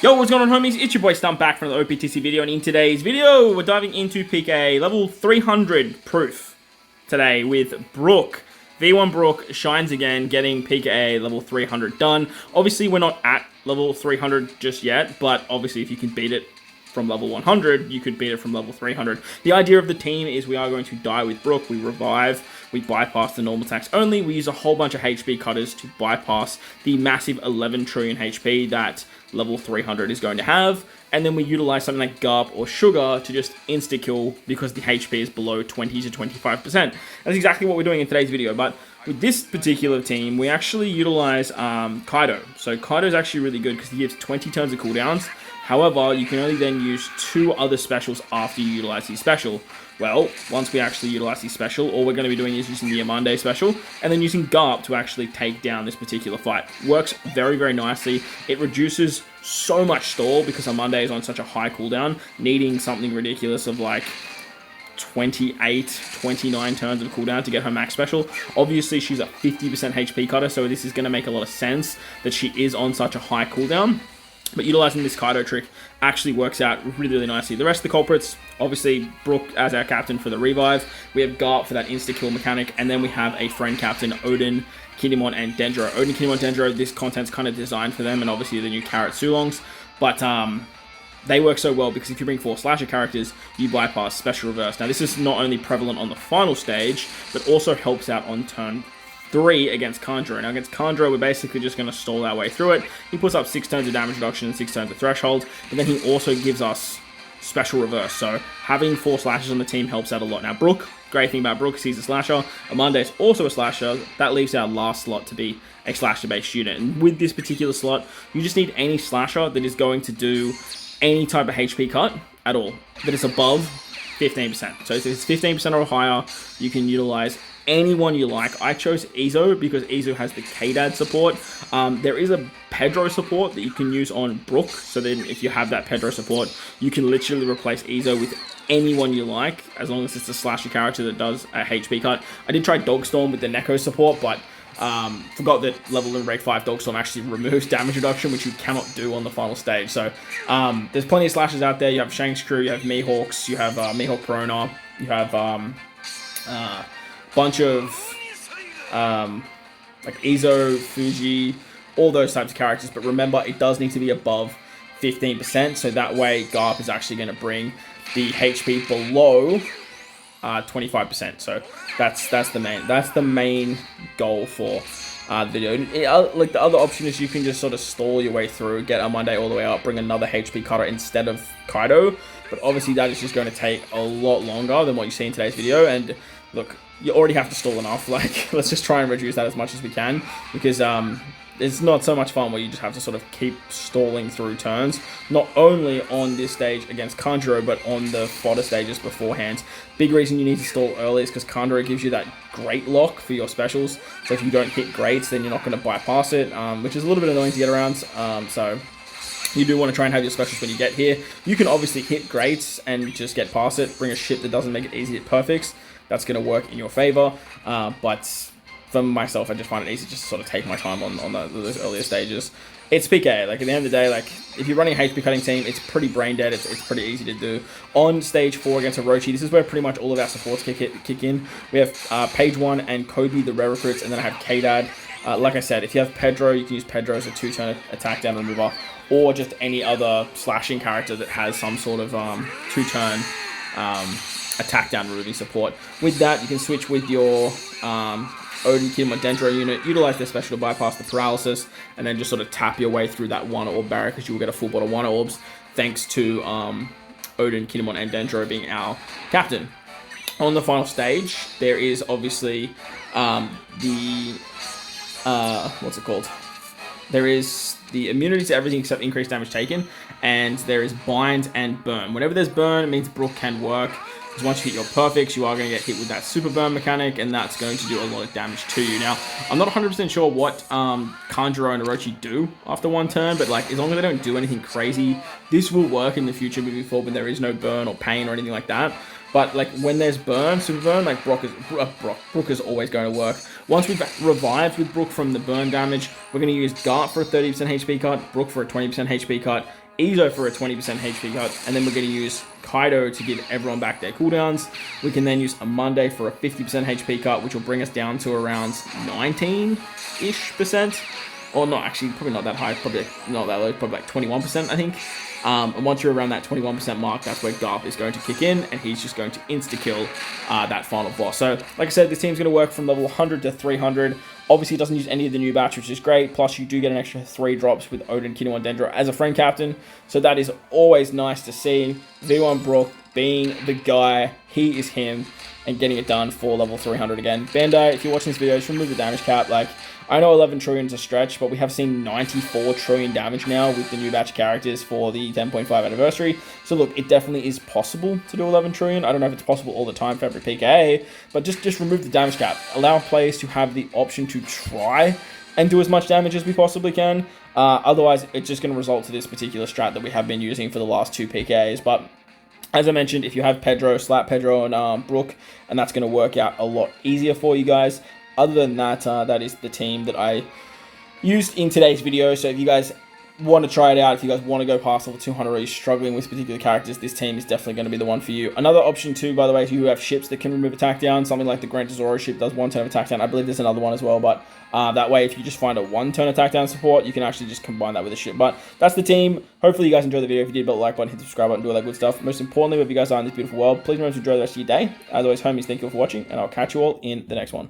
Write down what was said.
Yo, what's going on, homies? It's your boy Stump back from the OPTC video, and in today's video, we're diving into PKA level 300 proof today with Brook. V1 Brook shines again, getting PKA level 300 done. Obviously, we're not at level 300 just yet, but obviously, if you can beat it from level 100, you could beat it from level 300. The idea of the team is we are going to die with Brook, we revive, we bypass the normal attacks only, we use a whole bunch of HP cutters to bypass the massive 11 trillion HP that level 300 is going to have, and then we utilize something like Garp or Sugar to just insta-kill because the HP is below 20 to 25%. That's exactly what we're doing in today's video, but with this particular team, we actually utilize Kaido. So Kaido is actually really good because he gives 20 turns of cooldowns. However, you can only then use 2 other specials after you utilize his special. Well, once we actually utilize his special, all we're going to be doing is using the Ahmed special, and then using Garp to actually take down this particular fight. Works very, very nicely. It reduces so much stall because Ahmed is on such a high cooldown, needing something ridiculous of like 28, 29 turns of cooldown to get her max special. Obviously, she's a 50% HP cutter, so this is going to make a lot of sense that she is on such a high cooldown. But utilizing this Kaido trick actually works out really, really nicely. The rest of the culprits, obviously, Brook as our captain for the revive. We have Garp for that insta-kill mechanic. And then we have a friend captain, Odin, Kinemon, and Dendro. Odin, Kinemon, Dendro, this content's kind of designed for them. And obviously the new Carrot Sulongs. But they work so well because if you bring 4 slasher characters, you bypass special reverse. Now, this is not only prevalent on the final stage, but also helps out on turn 3 against Kanjuro. Now against Kanjuro, we're basically just going to stall our way through it. He puts up 6 turns of damage reduction and 6 turns of threshold, but then he also gives us special reverse. So having 4 slashers on the team helps out a lot. Now Brook, great thing about Brook is he's a slasher. Ahmed is also a slasher. That leaves our last slot to be a slasher-based unit. And with this particular slot, you just need any slasher that is going to do any type of HP cut at all, that is above 15%. So if it's 15% or higher, you can utilize anyone you like. I chose Izo because Izo has the KDAD support. There is a Pedro support that you can use on Brook, so then if you have that Pedro support, you can literally replace Izo with anyone you like, as long as it's a slasher character that does a HP cut. I did try Dogstorm with the Neko support, but forgot that level in Reg 5 Dogstorm actually removes damage reduction, which you cannot do on the final stage. So there's plenty of slashers out there. You have Shanks Crew, you have Mihawks, you have Mihawk Perona, you have bunch of like Izo, Fuji, all those types of characters, but remember it does need to be above 15%, so that way Garp is actually going to bring the HP below 25%. So that's the main goal for the video. Like the other option is you can just sort of stall your way through, get Ahmed all the way up, bring another HP cutter instead of Kaido, but obviously that is just going to take a lot longer than what you see in today's video. And look, you already have to stall enough. Like, let's just try and reduce that as much as we can, because it's not so much fun where you just have to sort of keep stalling through turns, not only on this stage against Kanjuro, but on the fodder stages beforehand. Big reason you need to stall early is because Kanjuro gives you that great lock for your specials, so if you don't hit greats, then you're not going to bypass it, which is a little bit annoying to get around. So you do want to try and have your specials when you get here. You can obviously hit greats and just get past it, bring a shit that doesn't make it easy at perfects. That's going to work in your favor, but for myself, I just find it easy just to sort of take my time on those earlier stages. It's PKA. Like, at the end of the day, like, if you're running a HP cutting team, it's pretty brain dead. It's pretty easy to do. On stage 4 against Orochi, this is where pretty much all of our supports kick in. We have Page 1 and Kobe, the rare recruits, and then I have KDAD. Like I said, if you have Pedro, you can use Pedro as a 2-turn attack down remover, or just any other slashing character that has some sort of 2-turn attack down removing support. With that, you can switch with your Odin, Kinemon, Dendro unit, utilize their special to bypass the paralysis, and then just sort of tap your way through that 1 orb barrier, because you will get a full bottle 1 orbs thanks to Odin, Kinemon, and Dendro being our captain. On the final stage, there is obviously what's it called? There is the immunity to everything except increased damage taken, and there is bind and burn. Whenever there's burn, it means Brook can work, because once you hit your perfects, you are going to get hit with that super burn mechanic, and that's going to do a lot of damage to you. Now, I'm not 100% sure what Kanjuro and Orochi do after 1 turn, but like, as long as they don't do anything crazy, this will work in the future moving forward when there is no burn or pain or anything like that. But like when there's burn, super burn, like Brook is always going to work. Once we've revived with Brook from the burn damage, we're going to use Garp for a 30% HP cut, Brook for a 20% HP cut, Izo for a 20% HP cut, and then we're going to use Kaido to give everyone back their cooldowns. We can then use a Monday for a 50% HP cut, which will bring us down to around 19-ish%. Or not, actually, probably not that high, probably not that low, probably like 21%, I think. And once you're around that 21% mark, that's where Garth is going to kick in, and he's just going to insta-kill that final boss. So, like I said, this team's going to work from level 100 to 300. Obviously, it doesn't use any of the new batch, which is great. Plus, you do get an extra 3 drops with Odin, Kino, and Dendro as a friend captain. So that is always nice to see. V1 Brook being the guy. He is him. And getting it done for level 300 again. Bandai, if you're watching this video, just remove the damage cap. Like, I know 11 trillion is a stretch, but we have seen 94 trillion damage now with the new batch characters for the 10.5 anniversary. So look, it definitely is possible to do 11 trillion. I don't know if it's possible all the time for every PKA, but just remove the damage cap. Allow players to have the option to try and do as much damage as we possibly can. Otherwise, it's just going to result to this particular strat that we have been using for the last 2 PKAs. But as I mentioned, if you have Pedro, slap Pedro and Brook, and that's going to work out a lot easier for you guys. Other than that, that is the team that I used in today's video. So if you guys want to try it out, if you guys want to go past level 200 or you're struggling with particular characters, this team is definitely going to be the one for you. Another option too, by the way, if you have ships that can remove attack down, something like the Gran Tesoro ship does 1 turn of attack down. I believe there's another one as well, but that way, if you just find a 1 turn attack down support, you can actually just combine that with a ship. But that's the team. Hopefully you guys enjoyed the video. If you did, hit the like button, hit the subscribe button, do all that good stuff. Most importantly, wherever you guys are in this beautiful world, please remember to enjoy the rest of your day. As always, homies, thank you all for watching, and I'll catch you all in the next one.